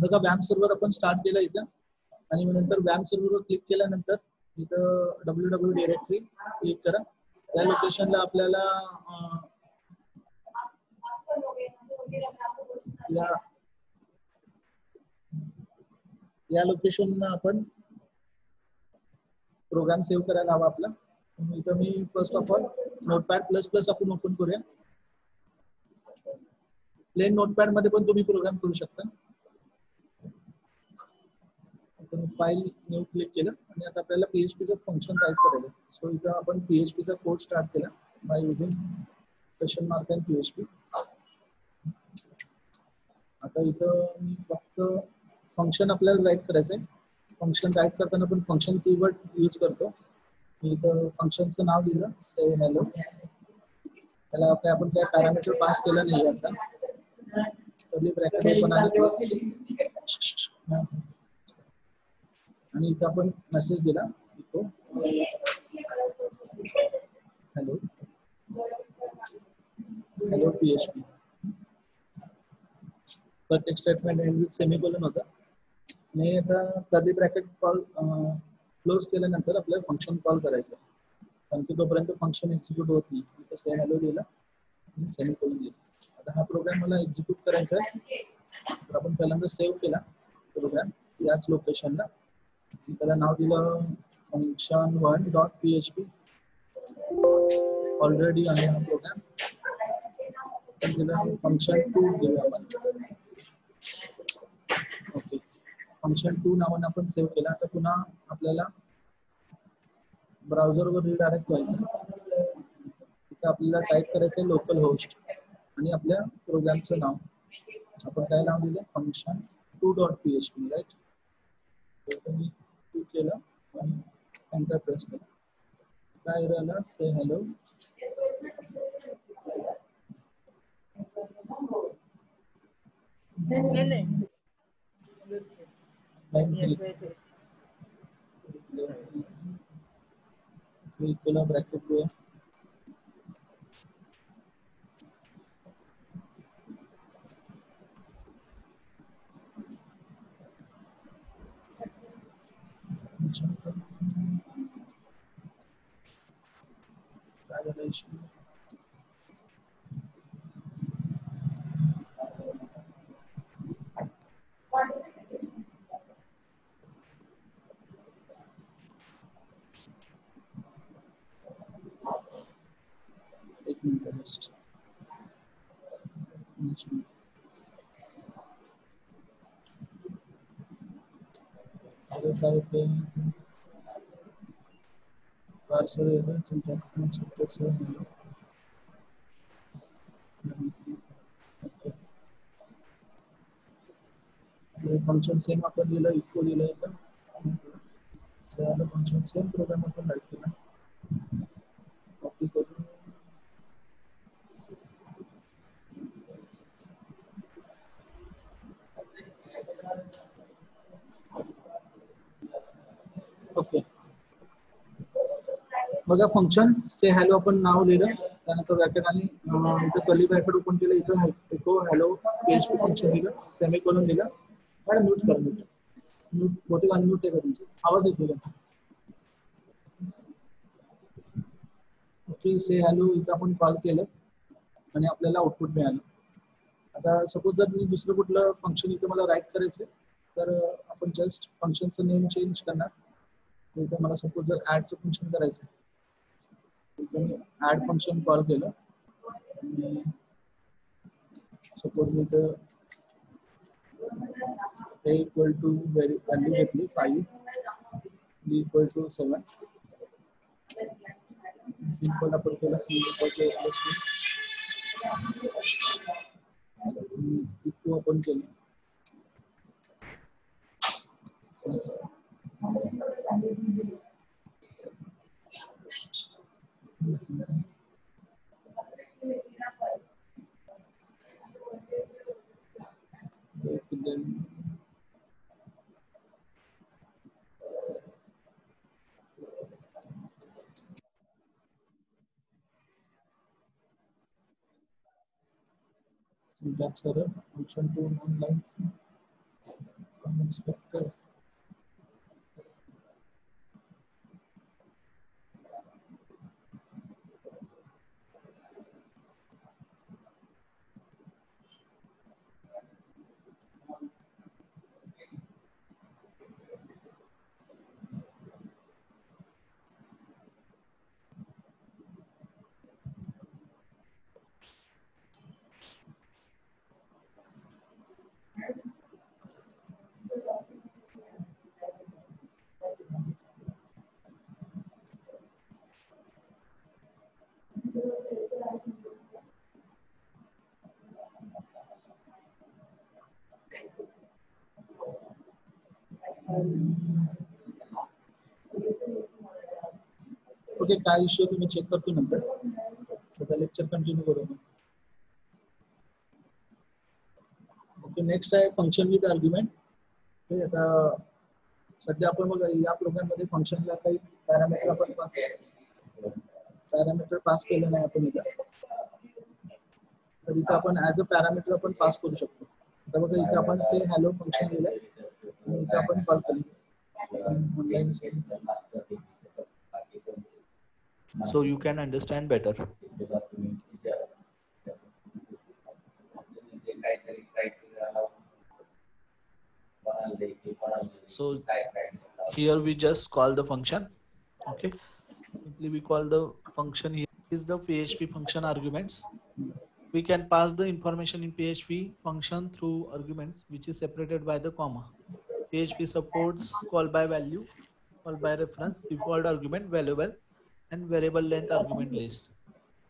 बघा vamp server आपण start केलं इथं आणि नंतर वॅम्प सर्व्हरवर क्लिक केल्यानंतर इथं www डायरेक्टरी क्लिक करा. त्या लोकेशनला आपल्याला या लोकेशनला आपण प्रोग्राम सेव्ह करायला हवा आपला. इथं मी first of all Notepad plus plus आपण ओपन करूया. प्लेन नोटपॅड मध्ये पण तुम्ही प्रोग्राम करू शकता. फाईल न्यू क्लिक केलं आणि आता आपल्याला PHP चं फंक्शन टाईप करायचं. सो इथं आपण PHP चा कोड स्टार्ट केला by using question mark and PHP. आता इथं मी फक्त फंक्शन आपल्याला राईट करायचं आहे. फंक्शन राईट करताना पण फंक्शन कीवर्ड यूज करतो. मी इथं फंक्शनचं नाव दिलं से हॅलो. त्याला आपण काय पॅरामीटर पास केलं नाही आता. कर्ली ब्रॅकेट ओपन आणि इथं आपण मेसेज दिला हॅलो हॅलो PHP. प्रत्येक स्टेटमेंट एंड विथ सेमीकोलन होता आणि आता कर्ली ब्रॅकेट कॉल क्लोज केल्यानंतर आपल्याला फंक्शन कॉल करायचं. पण तोपर्यंत फंक्शन एक्झिक्यूट होत नाही. इथं से हॅलो दिला आणि सेमीकोलन दिला. आता हा प्रोग्राम मला एक्झिक्यूट करायचा आहे. तर आपण पहिल्यांदा सेव्ह केला प्रोग्राम याच लोकेशनला. त्याला नाव दिलं function1.php. ऑलरेडी आहे हा प्रोग्राम. function2 देऊ आपण. ओके, function2 नावाने आपण सेव्ह केला. आता पुन्हा आपल्याला ब्राउझरवर रिडायरेक्ट व्हायचं. तिथे आपल्याला टाईप करायचं लोकल होस्ट आणि आपल्या प्रोग्रामचं नाव. आपण काय नाव दिलं function2.php राईट. क्लिक केलं आणि एंटर प्रेस केलं. काय राहिलं से हॅलो. क्लिक केलं ब्रॅकेट वर. एक मिनिट जस्ट. फंक्शन सेम आपण दिलं इक्वल दिलं फंक्शन सेम प्रोग्राम आपण राईट केला. कॉपी करून ओके. बघा फंक्शन से हॅलो आपण नाव लिहिलं. त्यानंतर ब्रॅकेट आणि इथं कर्ली ब्रॅकेट ओपन केलं. इथं इको हॅलो PHP फंक्शन दिलं. सेमीकोलन दिलं. आणि म्यूट कर. म्यूट बहुतेक अनम्यूट आहे का तुमचं आवाज येतो का. ओके, से हॅलो इथं आपण कॉल केलं आणि आपल्याला आउटपुट मिळालं. आता सपोज जर मी दुसरं कुठलं फंक्शन इथं मला राईट करायचं तर आपण जस्ट फंक्शनचं नेम चेंज करणार. इथं मला सपोज जर ऍडचं फंक्शन करायचं इथं मी ऍड फंक्शन कॉल केलं आणि सपोज मी इथं a इक्वल टू व्हॅल्यू घेतली 5, b इक्वल टू 7, सिंपल आपण केलं c equal to equal open केलं. That's a function to non-line inspector. Okay, काय इश्यू तुम्ही चेक करतो नंतर. सध्या लेक्चर कंटिन्यू करू. ओके, नेक्स्ट आहे फंक्शन विथ आर्ग्युमेंट. ते आता सध्या आपण बघा या प्रोग्राम मध्ये फंक्शनला काही पॅरामीटर आपण पास केलं नाही आपण इथं. तर इथं आपण ऍज अ पॅरामीटर आपण पास करू शकतो. आता बघा इथे आपण से हॅलो फंक्शन लिहिलंय आणि इथे आपण कॉल केलं. So you can understand better. So here we just call the function. Okay, simply we call the function. Here is the PHP function arguments. We can pass the information in PHP function through arguments which is separated by the comma. PHP supports call by value, call by reference, default argument, valuable, and variable length argument list.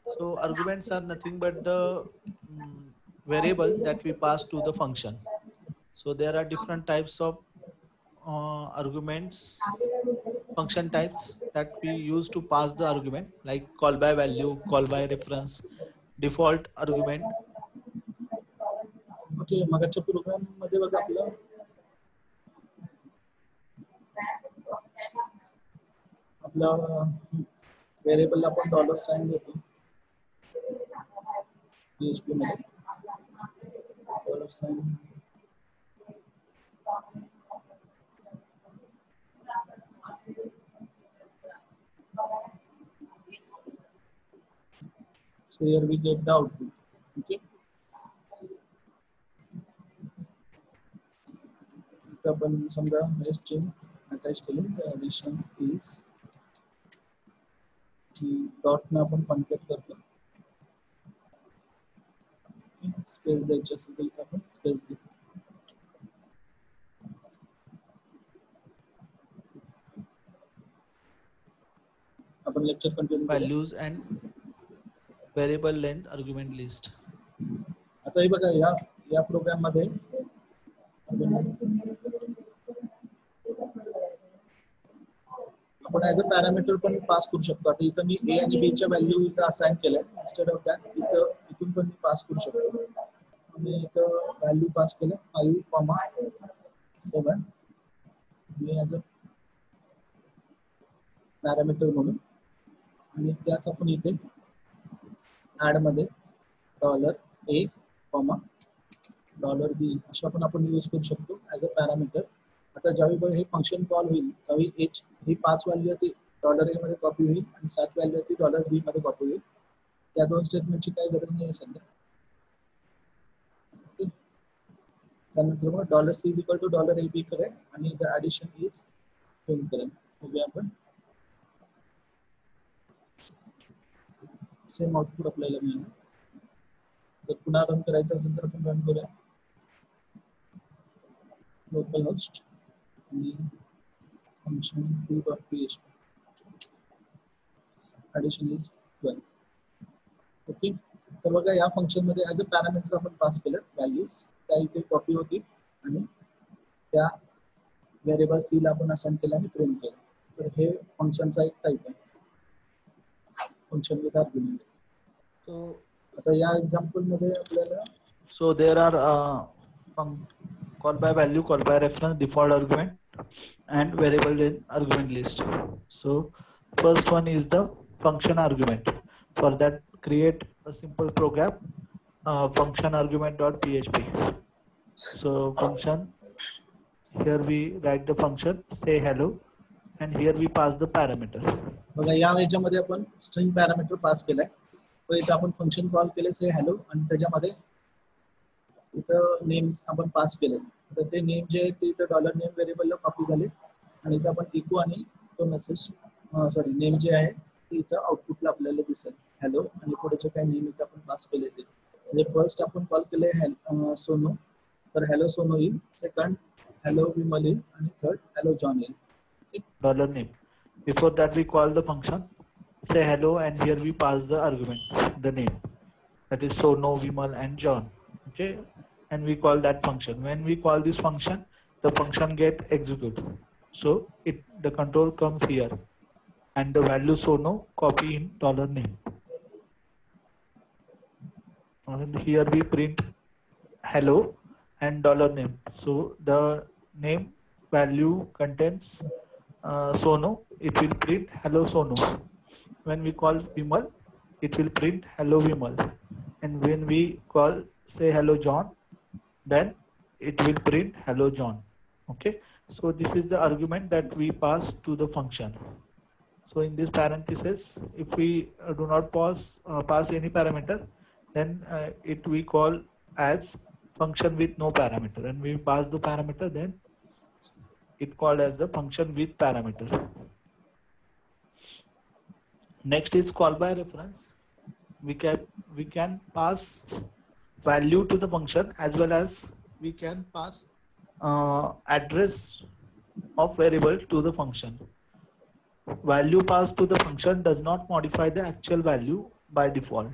So arguments are nothing but the variable that we pass to the function. So there are different types of arguments, function types that we use to pass the argument, like call by value, call by reference, default argument. Okay, मगाच्या program मध्ये बघा आपलं variable आपण dollar sign देतो PHP मध्ये. Dollar sign so here we get the output. Okay, इथं आपण समजा string attach केली, the addition is डॉट ने आपण कॉन्केट करतो. स्पेस द्यायची असेल तर आपण स्पेस देतो. आपण लेक्चर कंटिन्यू करू. Values and variable length argument list. आता हे बघा या प्रोग्राम मध्ये आपण ऍज अ पॅरामीटर पण पास करू शकतो. आता इथं मी ए आणि बी च्या व्हॅल्यू इथं असाइन केल्या. इन्स्टेड ऑफ दॅट इथून पण मी पास करू शकतो. मी इथं व्हॅल्यू पास केलं 5,7 मी ऍज अ पॅरामीटर म्हणून, आणि त्याच आपण इथे ऍड मध्ये $a, $b अशा पण आपण यूज करू शकतो ऍज अ पॅरामीटर. आता ज्यावेळी हे फंक्शन कॉल होईल त्यावेळी h ही 5 व्हॅल्यू ती $a मध्ये कॉपी होईल आणि 7 व्हॅल्यू ती $b मध्ये कॉपी होईल. त्या दोन स्टेटमेंटची काही गरज नाही सध्या. त्यानंतर मग $c is equal to $ab करेल आणि द ऍडिशन इज प्रिंट करेल. बघूया आपण सेम आउटपुट आपल्याला मिळेल. जर पुन्हा रन करायचं असेल तर आपण रन करूया. लोकल होस्ट आणि function 2.php addition is 12. Okay, तर बघा या फंक्शन मध्ये ऍज अ पॅरामीटर आपण पास केलं व्हॅल्यूज, त्या इथे कॉपी होती आणि त्या व्हेरिएबल सी ला आपण असाइन केलं आणि प्रिंट केलं. तर हे फंक्शनचा एक टाइप आहे, फंक्शन विथ आर्ग्युमेंट. So आता या एक्झाम्पल मध्ये आपल्याला so there are call by value, call by reference, default argument, and variable length argument list. So first one is the function argument. For that, create a simple program function argument dot php. So function, here we write the function say hello, and here we pass the parameter. बघा या ह्याच्यामध्ये आपण string parameter pass केलाय. तर इथे आपण function call केले से हॅलो आणि त्याच्यामध्ये इथं नेम्स आपण पास केले. तर ते नेम जे आहे ते इथं डॉलर नेम व्हेरिएबलला कॉपी झाले आणि इथं आपण इको आणि तो मेसेज सॉरी नेम जे आहे ते इथं आउटपुटला आपल्याला दिसेल हॅलो, आणि पुढेचे काही नेम इथं आपण पास केले ते. म्हणजे फर्स्ट आपण कॉल केले सोनू, तर हॅलो सोनू येईल. सेकंड हॅलो विमल येईल आणि थर्ड हॅलो जॉन येईल. Dollar name. Before that we call the function say hello, and here we pass the argument, the name, that is Sono, Vimal and John. Okay, and we call that function. When we call this function, the function get execute. So the control comes here, and the value Sono copy in dollar name, and here we print hello and dollar name. So the name value contains Sono, it will print hello Sono. When we call Vimal, it will print hello Vimal. And when we call say hello John, then it will print hello John. Okay, so this is the argument that we pass to the function. So in this parenthesis, if we do not pass any parameter, then it we call as function with no parameter, and we pass the parameter, then it called as the function with parameter. Next is call by reference. We can pass value to the function, as well as we can pass address of variable to the function. Value passed to the function does not modify the actual value by default.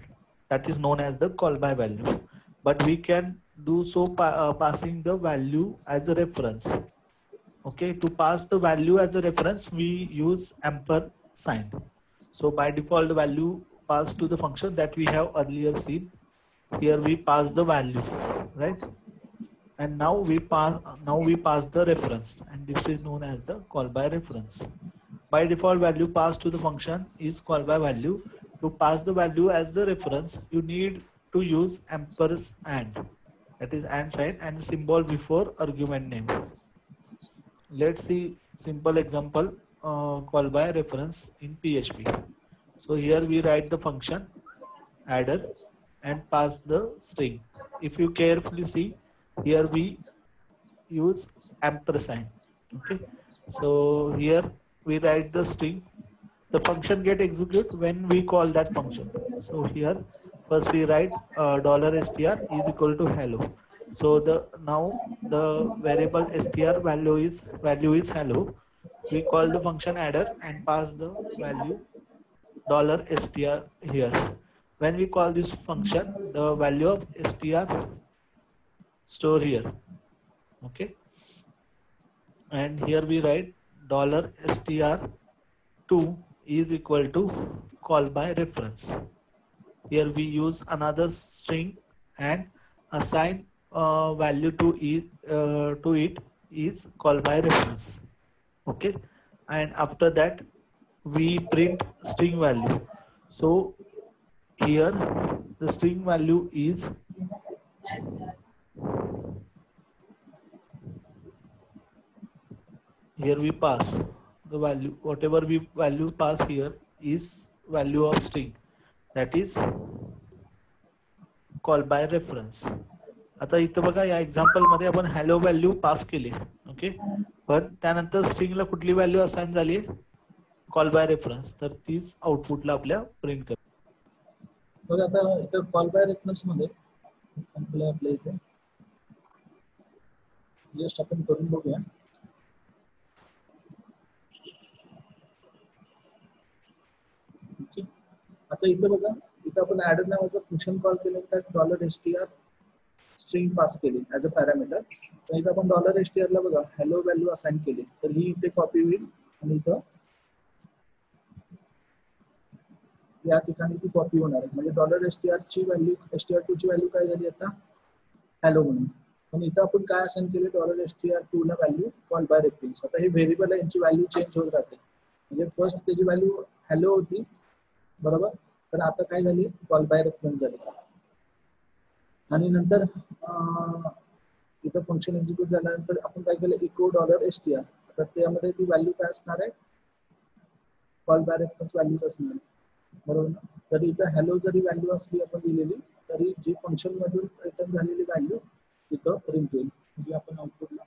That is known as the call by value. But we can do so passing the value as a reference. Okay, to pass the value as a reference, we use ampersand. So by default, the value passed to the function that we have earlier seen. Here we pass the value, right? And now we pass the reference, and this is known as the call by reference. By default, value passed to the function is call by value. To pass the value as the reference, you need to use ampersand, that is and sign, and symbol before argument name. Let's see simple example call by reference in PHP. So here we write the function adder and pass the string. If you carefully see, here we use ampersand. Okay, so here we write the string. The function get execute when we call that function. So here first we write $str is equal to hello. So now the variable str value is hello. We call the function adder and pass the value $str here. When we call this function, the value of str store here. Okay, and here we write $str2 is equal to call by reference. Here we use another string and assign value to it is call by reference. Okay, and after that we print string value. So here the string value is here we pass the value, whatever we value pass here is value of string, that is call by reference. आता इथं बघा या example मध्ये आपण hello value pass केली. Okay, पण त्यानंतर स्ट्रिंगला कुठली व्हॅल्यू असाइन झाली, कॉल बाय रेफरन्स, तर तीच आउटपुटला आपल्या प्रिंट कर. बघा आता इथं कॉल बाय रेफरन्स मध्ये आपल्या इथे जस्ट आपण करून बघूया. ओके, आता इथं बघा, इथं आपण ऍडर नावाचं फंक्शन कॉल केलं, तर $str स्ट्रिंग पास केली ऍज अ पॅरामीटर. तर इथं आपण $str ला बघा हॅलो व्हॅल्यू असाइन केली, तर ही इथे कॉपी होईल आणि इथं या ठिकाणी ती कॉपी होणार आहे. म्हणजे $str ची व्हॅल्यू str2 ची व्हॅल्यू काय झाली आता हॅलो म्हणून. पण इथं आपण काय असाइन केले, $str2 La value call by reference. आता हे व्हेरिएबल आहे, यांची व्हॅल्यू चेंज होत राहते. म्हणजे फर्स्ट त्याची व्हॅल्यू हॅलो होती, बरोबर, तर आता काय झाली कॉल बाय रेफरन्स झाली. आणि नंतर इथं फंक्शन एक्झिक्यूट झाल्यानंतर आपण काय केलं इको $str. आता त्यामध्ये ती व्हॅल्यू काय असणार आहे कॉल बाय रेफरन्स व्हॅल्यूज असणार आहे बरोबर ना. तरी इथं हॅलो जरी व्हॅल्यू असली आपण दिलेली तरी जी फंक्शन मधून रिटर्न झालेली व्हॅल्यू तिथं प्रिंट होईल म्हणजे आपण आउटपुटला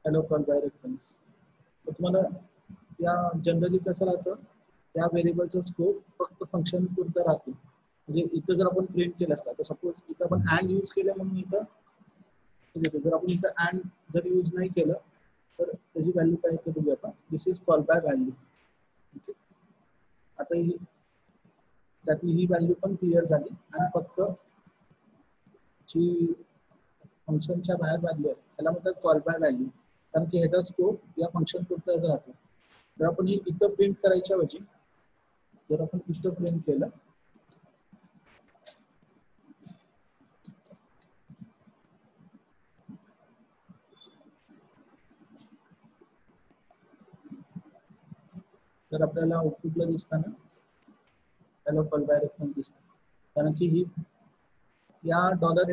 हॅलो कॉल बाय रेफरन्स. तर तुम्हाला या जनरली कसं राहतं त्या व्हेरिएबलचा स्कोप फक्त फंक्शन पुरता राहतो. म्हणजे इथं जर आपण प्रिंट केलं असतं तर सपोज इथं आपण अँड यूज केलं म्हणून इथं जर आपण इथं अँड जर यूज नाही केलं तर त्याची व्हॅल्यू काय येते बघूया आपण. This is call by value. आता ही त्यातली ही व्हॅल्यू पण क्लिअर झाली आणि फक्त जी फंक्शनच्या बाहेर व्हॅल्यू आहे त्याला म्हणतात कॉल बाय व्हॅल्यू कारण की ह्याचा स्कोप या फंक्शन पुरता राहतो. जर आपण ही इथं प्रिंट करायच्या ऐवजी जर आपण इथं प्रिंट केलं तर आपल्याला आउटपुटला दिसताना हॅलो कॉल बाय रेफरन्स दिसतं कारण की ही या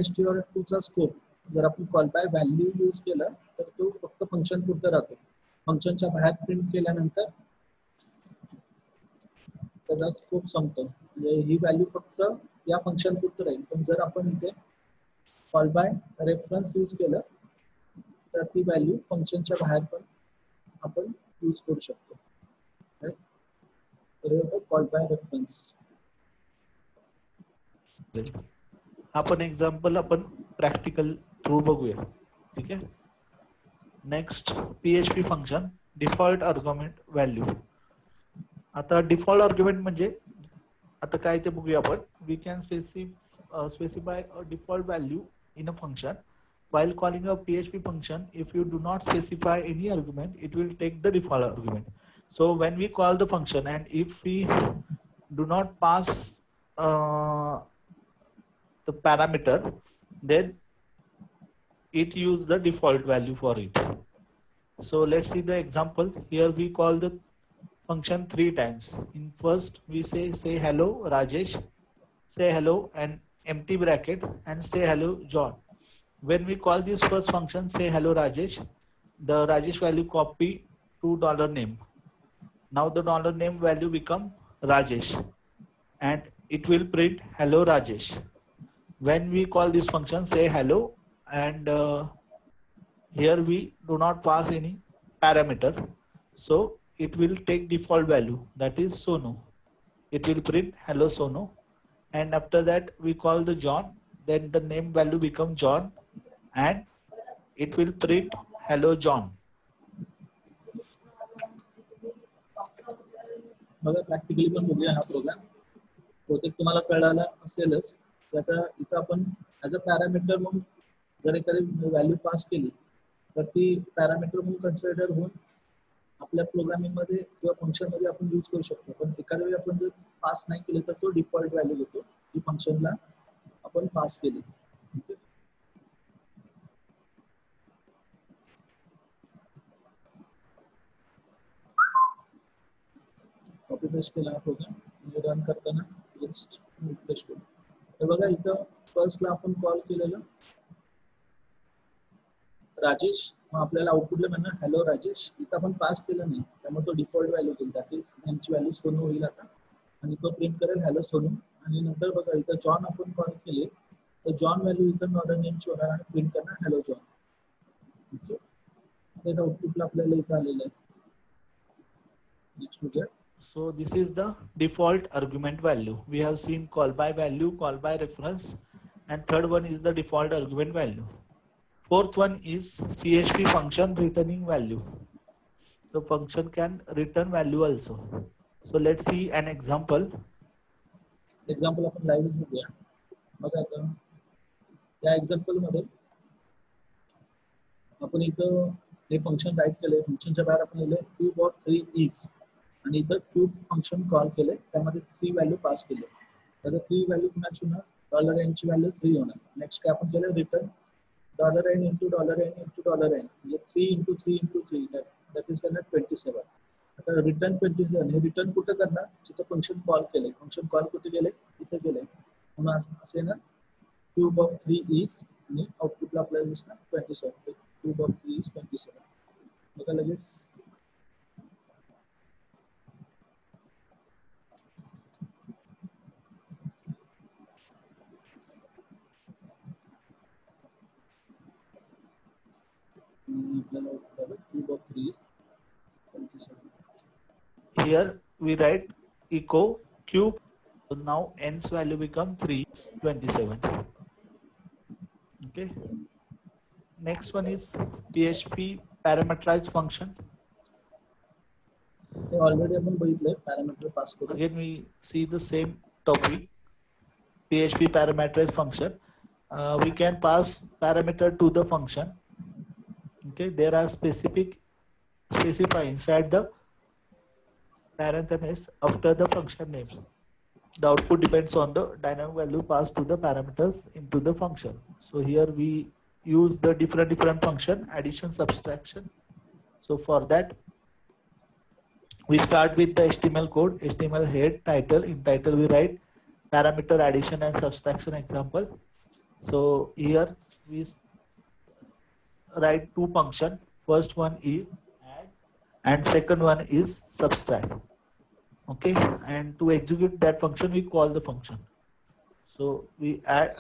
$str2 चा स्कोप जर आपण कॉल बाय व्हॅल्यू यूज केलं तर तो फक्त फंक्शन पुरता राहतो. फंक्शनच्या बाहेर प्रिंट केल्यानंतर त्याचा स्कोप संपतो म्हणजे ही व्हॅल्यू फक्त या फंक्शन पुरतं राहील. पण जर आपण इथे कॉल बाय रेफरन्स यूज केलं तर ती व्हॅल्यू फंक्शनच्या बाहेर पण आपण यूज करू शकतो. कॉल बाय रेफरन्स आपण एक्झाम्पल आपण प्रॅक्टिकल थ्रू बघूया. ठीक आहे. Next PHP function default argument value. आता डिफॉल्ट आर्ग्युमेंट म्हणजे आता काय ते बघूया आपण. We can specify a default value in a function while calling a PHP function. If you do not specify any argument, it will take the default argument. So when we call the function and if we do not pass the parameter, then it use the default value for it. So let's see the example. Here we call the function 3 times. In first we say hello Rajesh, say hello and empty bracket and say hello John. When we call this first function say hello Rajesh, the Rajesh value copy to $name. Now the $name value become Rajesh and it will print hello Rajesh. When we call this function say hello and here we do not pass any parameter, so it will take default value, that is Sonu. It will print hello Sonu and after that we call the John, then the name value become John and it will print hello John. बघा practically पण बघूया हा programme. बहुतेक तुम्हाला कळाला असेलच की आता इथं आपण ॲज अ पॅरामीटर म्हणून जर एखादी व्हॅल्यू पास केली तर ती पॅरामीटर म्हणून कन्सिडर होऊन आपल्या प्रोग्रामिंग मध्ये किंवा फंक्शन मध्ये आपण यूज करू शकतो. पण एखाद्या वेळी आपण जर पास नाही केले तर तो डिफॉल्ट व्हॅल्यू देतो जी फंक्शनला आपण पास केली. कॉपी पेस्ट केला प्रोग्राम आणि रन करताना जस्ट रिफ्रेश करू. तर बघा इथं फर्स्टला आपण कॉल केलेलं राजेश, मग आपल्याला आउटपुटला म्हणणार हॅलो राजेश. इथं आपण पास केलं नाही त्यामुळे तो डिफॉल्ट व्हॅल्यू देईल, दॅट इज नेमची व्हॅल्यू सोनू होईल आता आणि तो प्रिंट करेल हॅलो सोनू. आणि नंतर बघा इथं जॉन आपण कॉल केले तर जॉन व्हॅल्यू इथं नॉर्डर नेमची होणार आणि प्रिंट करणार हॅलो जॉन. ते आउटपुटला आपल्याला इथं आलेलं आहे. Next So this is the default argument value. We have seen call by value, call by reference, and third one is the default argument value. Fourth one is PHP function returning value. The function can return value also. So let's see an example. Example आपण live बघूया. बघा आता या example मध्ये आपण इथं हे function right केले. फंक्शनच्या बाहेर आपण लिहिले क्यूब ऑफ 3 इज आणि इथं क्यूब फंक्शन कॉल केले, त्यामध्ये 3 व्हॅल्यू पास केले. तर 3 व्हॅल्यू कुणाची होणार, $n ची व्हॅल्यू 3 होणार. नेक्स्ट काय आपण केलं return $n into $n into $n म्हणजे 3 into 3 into 3 दॅट इज करणार 27. आता रिटर्न 27 हे रिटर्न कुठं करणार जिथं फंक्शन कॉल केलंय. फंक्शन कॉल कुठे गेले इथे गेले म्हणून असे ना क्यूब ऑफ 3 इज आणि आउटपुटला आपल्याला दिसणार 27. Cube of 3 is 27. बघा लगेच cube of 3 is 27. Here we write echo cube. So now n's value become 3 is 27. Okay. Next one is PHP parameterized function. Already आपण बघितलंय parameter pass करून. Again we see the same topic. PHP parameterized function. We can pass parameter to the function. Okay, there are specify inside the parenthesis after the function name. The output depends on the dynamic value passed to the parameters into the function. So here we use the different function, addition, subtraction. So for that we start with the HTML code, HTML head, title. In title we write parameter addition and subtraction example. So here we write two functions. First one is add and second one is subtract. Okay, and to execute that function we call the function. So we add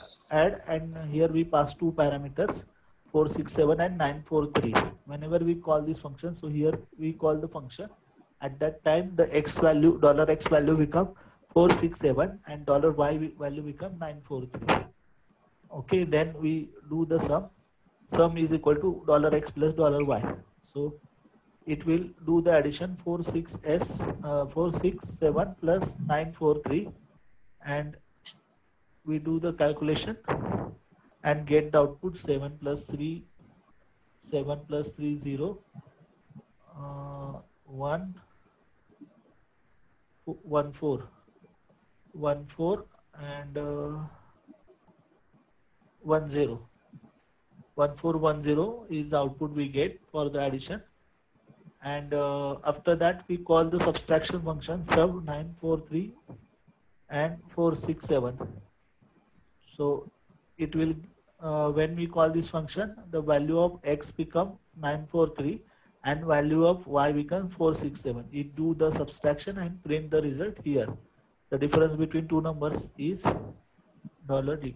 and here we pass two parameters 467 and 943. Whenever we call this function, so here we call the function. At that time the x value $x value become 467 and $y value become 943. Okay, then we do the sum. Sum is equal to $x plus $y. So it will do the addition 467 plus 943 and we do the calculation and get the output 7 plus 3 0 1 4 and 10. 1410 is the output we get for the addition. And after that we call the subtraction function sub 943 and 467. So it will when we call this function, the value of x become 943 and value of y become 467. It do the subtraction and print the result here. The difference between two numbers is $D.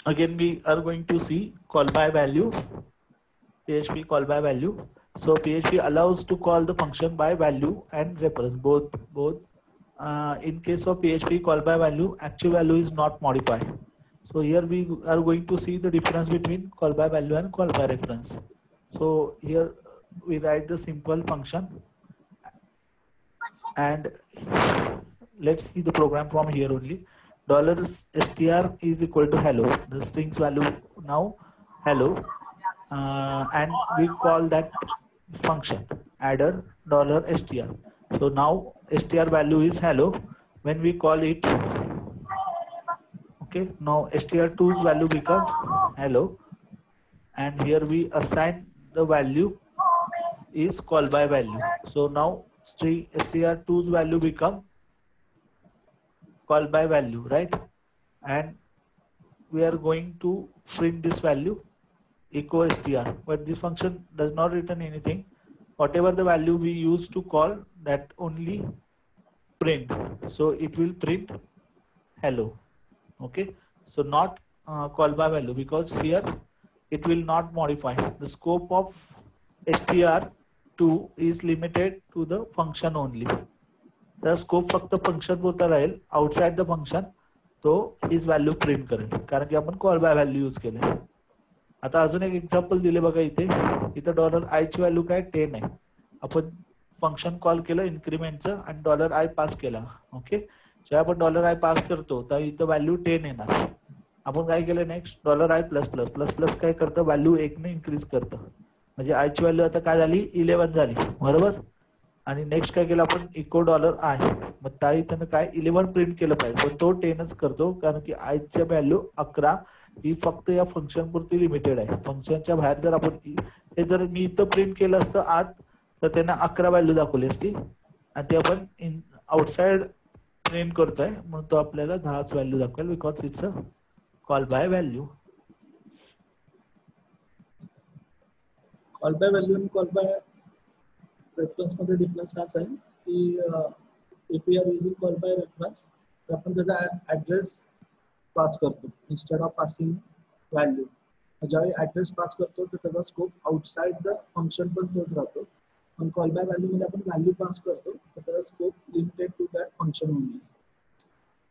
Again we are going to see call by value. PHP call by value. So PHP allows to call the function by value and reference both. In case of PHP call by value, actual value is not modified. So here we are going to see the difference between call by value and call by reference. So here we write the simple function and let's see the program from here only. $str is equal to hello. The strings value now hello. And we call that function adder $str. So now str value is hello. When we call it, okay, now str2's value become hello, and here we assign the value is call by value. So now str2's value become call by value, right? And we are going to print this value echo str, but this function does not return anything. Whatever the value we use to call, that only print. So it will print hello. Okay, so not call by value, because here it will not modify. The scope of str2 is limited to the function only. The scope फक्त function पुरता राहील. Outside the function तो his value print करेल, कारण की आपण call by value use केले. आता अजून एक एक्झाम्पल दिले बघा इथे. इथं $i ची व्हॅल्यू काय 10 आहे. आपण फंक्शन कॉल केलं इन्क्रिमेंटचं आणि $i पास केला. ओके, जेव्हा आपण $i पास करतो तर इथं व्हॅल्यू 10 येणार. आपण काय केलं next $i plus plus plus plus काय करतं, व्हॅल्यू 1 ने इन्क्रीज करतं. म्हणजे i ची व्हॅल्यू आता काय झाली 11 झाली, बरोबर. आणि नेक्स्ट काय केलं आपण इको $i. मग त्या इथं काय 11 प्रिंट केलं पाहिजे, पण तो 10च करतो, कारण की i ची व्हॅल्यू 11 ही फक्त या फंक्शन पुरती लिमिटेड आहे. फंक्शनच्या बाहेर जर आपण हे जर मी इथं प्रिंट केलं असतं आत तर त्यांना 11 व्हॅल्यू दाखवली असती आणि ते आपण आउटसाइड प्रिंट करतोय म्हणून तो आपल्याला 10च व्हॅल्यू दाखवेल because it's a call by value. Call by value आणि कॉल बाय रेफरन्स मध्ये डिफरन्स हाच आहे की if we are using call by reference तर आपण त्याचा ऍड्रेस पास करतो इन्स्टेड ऑफ पासिंग व्हॅल्यू. ज्यावेळी ऍड्रेस पास करतो तर त्याचा स्कोप आउटसाइड द फंक्शन पण तोच राहतो. पण कॉल बाय व्हॅल्यू मध्ये आपण व्हॅल्यू पास करतो तर त्याचा scope limited to that function only.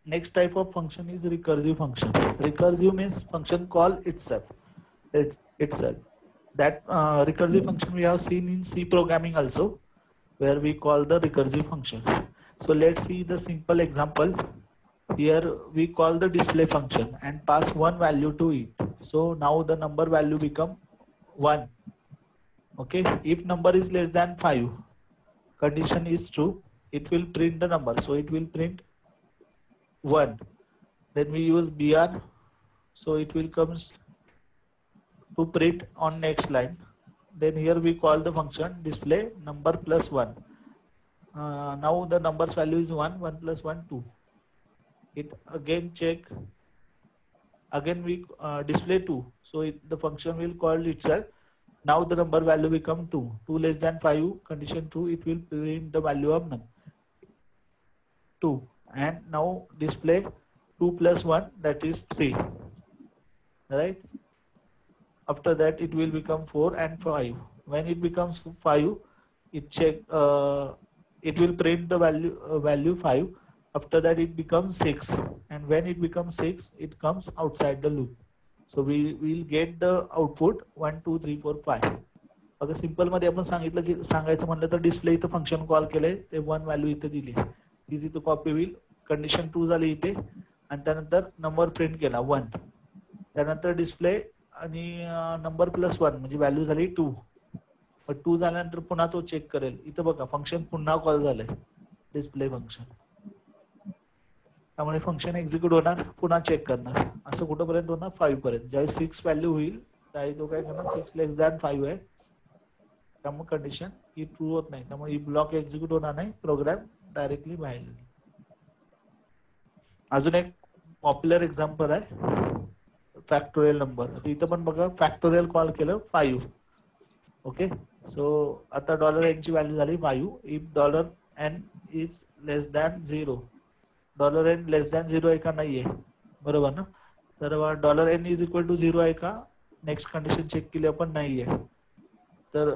Next type of function is recursive function. Recursive means function call itself. That recursive function we have seen in C programming also, where we call the recursive function. So let's see the simple example. Here we call the display function and pass one value to it. So now the number value become 1. Okay. If number is less than 5, condition is true, it will print the number. So it will print 1. Then we use br, so it will comes to print on next line. Then here we call the function display number plus 1. Now the numbers value is 1, 1 plus 1, 2. It again check, again we display 2, so the function will call itself. Now the number value become 2, 2 less than 5, condition true, it will print the value of none, 2. And now display 2 plus 1, that is 3, right? After that it will become 4 and 5. When it becomes 5, it check, it will print the value 5. After that it becomes 6, and when it becomes 6, it comes outside the loop. So we will get the output 1 2 3 4 5. अगर simple मध्ये आपण सांगितलं की सांगायचं म्हणलं तर display इथं function call केलंय, ते 1 व्हॅल्यू इथं दिली, ती इथं कॉपी होईल, कंडिशन 2 झाली इथे, आणि त्यानंतर नंबर प्रिंट केला 1, त्यानंतर डिस्प्ले आणि नंबर प्लस 1 म्हणजे व्हॅल्यू झाली 2. 2 झाल्यानंतर पुन्हा तो चेक करेल, इथं बघा फंक्शन पुन्हा कॉल झालंय डिस्प्ले फंक्शन, त्यामुळे फंक्शन एक्झिक्यूट होणार, पुन्हा चेक करणार, असं कुठपर्यंत होणार 5 पर्यंत. ज्यावेळी 6 व्हॅल्यू होईल त्यावेळी तो काय करणार, 6 लेस दॅन 5 आहे, त्यामुळे कंडिशन ही ट्रू होत नाही, त्यामुळे ही ब्लॉक एक्झिक्यूट होणार नाही, प्रोग्राम डायरेक्टली बाहेर. अजून एक पॉप्युलर एक्झाम्पल आहे फॅक्टोरियल नंबर. इथं पण बघा फॅक्टोरियल कॉल केलं 5. ओके, सो आता $n ची व्हॅल्यू झाली 5. If $n is less than 0, $n less than 0 आहे का, नाहीये, बरोबर ना? तर $n इज इक्वल टू 0 आहे का, नेक्स्ट कंडिशन चेक केली आपण, नाहीये, तर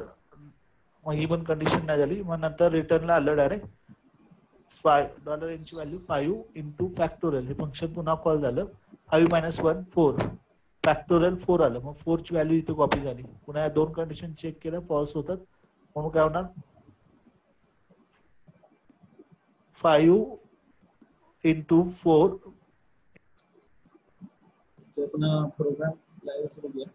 मग ही पण कंडिशन नाही झाली. मग नंतर रिटर्नला आलं डायरेक्ट $n ची व्हॅल्यू 5 इंटू फॅक्टोरियल, हे फंक्शन पुन्हा कॉल झालं, 5 - 1 4, फॅक्टोरियल 4 आलं, मग 4 ची व्हॅल्यू इथे कॉपी झाली, पुन्हा या दोन कंडिशन चेक केल्या, फॉल्स होतात, म्हणून काय होणार 5 इंटू 4. आपण प्रोग्राम लाईव्ह बघूया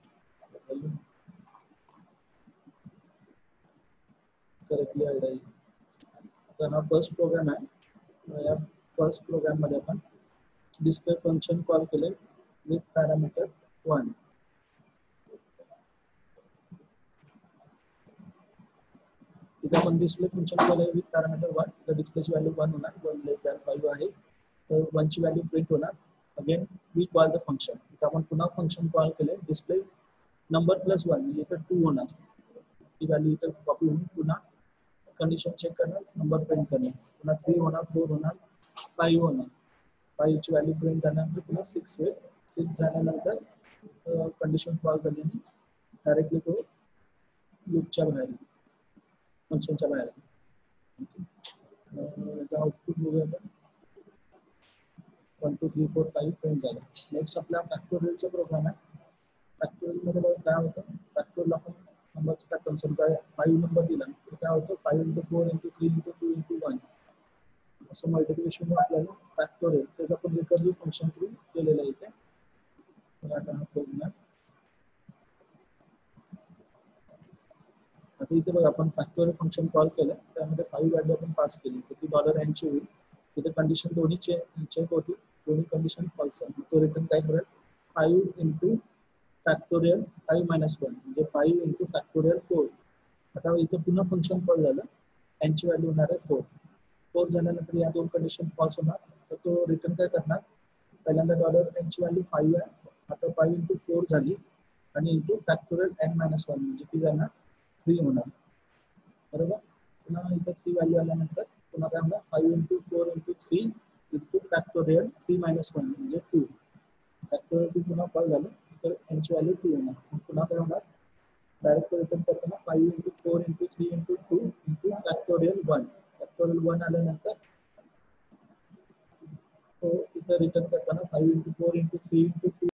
करेक्टली आयडिया. आता हा फर्स्ट प्रोग्राम आहे, या फर्स्ट प्रोग्राम मध्ये आपण डिस्प्ले फंक्शन कॉल केले विथ पॅरामीटर 1. इथे आपण डिस्प्ले फंक्शन केले विथ पॅरामीटर 1, तर डिस्प्लेची व्हॅल्यू 1 होणार, 1 लेस दॅन 5 आहे, तर 1 ची व्हॅल्यू प्रिंट होणार. Again we call the function, इथे आपण पुन्हा फंक्शन कॉल केले, डिस्प्ले नंबर प्लस 1 म्हणजे इथं 2 होणार, ती व्हॅल्यू इथं कॉपी होऊन पुन्हा कंडिशन चेक करणार, नंबर प्रिंट करणार, पुन्हा 3 होणार, 4 होणार, 5 होणार, 5 ची व्हॅल्यू प्रिंट झाल्यानंतर पुन्हा 6 होईल, 6 झाल्यानंतर कंडिशन फॉल्स झाली आणि डायरेक्टली तो लूपच्या बाहेर, फंक्शनच्या बाहेर. याचा आउटपुट बघूया आपण, 1 2 3 4 5 प्रिंट झालं. नेक्स्ट आपला फॅक्टोरियलचा प्रोग्राम आहे. फॅक्टोरियल मध्ये बघा काय होतं, फॅक्टोरियल आपण नंबरचं पॅटर्न समजा 5 नंबर दिला तर काय होतं, 5 × 4 × 3 × 2 × 1 असं मल्टिप्लिकेशन आपल्याला फॅक्टोरियल, त्याचं आपण रिकर्सिव्ह फंक्शन थ्रू केलेलं आहे इथे. आता हा प्रोग्राम आता इथे बघा आपण फॅक्टोरियल फंक्शन कॉल केलं, त्यामध्ये 5 व्हॅल्यू आपण पास केली, तर ती $n ची होईल. तिथे कंडिशन दोन्ही चेक होती, दोन्ही कंडिशन फॉल्स आहे, तो रिटर्न काय करेल, 5 इंटू फॅक्टोरियल 5 - 1 म्हणजे 5 इंटू फॅक्टोरियल 4. आता इथं पुन्हा फंक्शन कॉल झालं, n ची व्हॅल्यू होणार आहे 4. 4 झाल्यानंतर या दोन कंडिशन फॉल्स होणार, तर तो रिटर्न काय करणार, पहिल्यांदा डॉलर n ची व्हॅल्यू 5 आहे, आता 5 into 4 झाली आणि इंटू फॅक्टोरियल n-1 म्हणजे ती जाणार 3 होणार, बरोबर. पुन्हा इथं 3 व्हॅल्यू आल्यानंतर पुन्हा काय होणार, 5 into 4 into 3 into फॅक्टोरियल 3-1 म्हणजे 2. फॅक्टोरियल 2 पुन्हा कॉल झालं तर n ची व्हॅल्यू 2 होणार. पुन्हा काय होणार, डायरेक्ट रिटर्न करताना 5 into 4 into 3 into 2 into factorial 1. Factorial 1 आल्यानंतर तो इथं रिटर्न करताना 5 into 4 into 3 into 2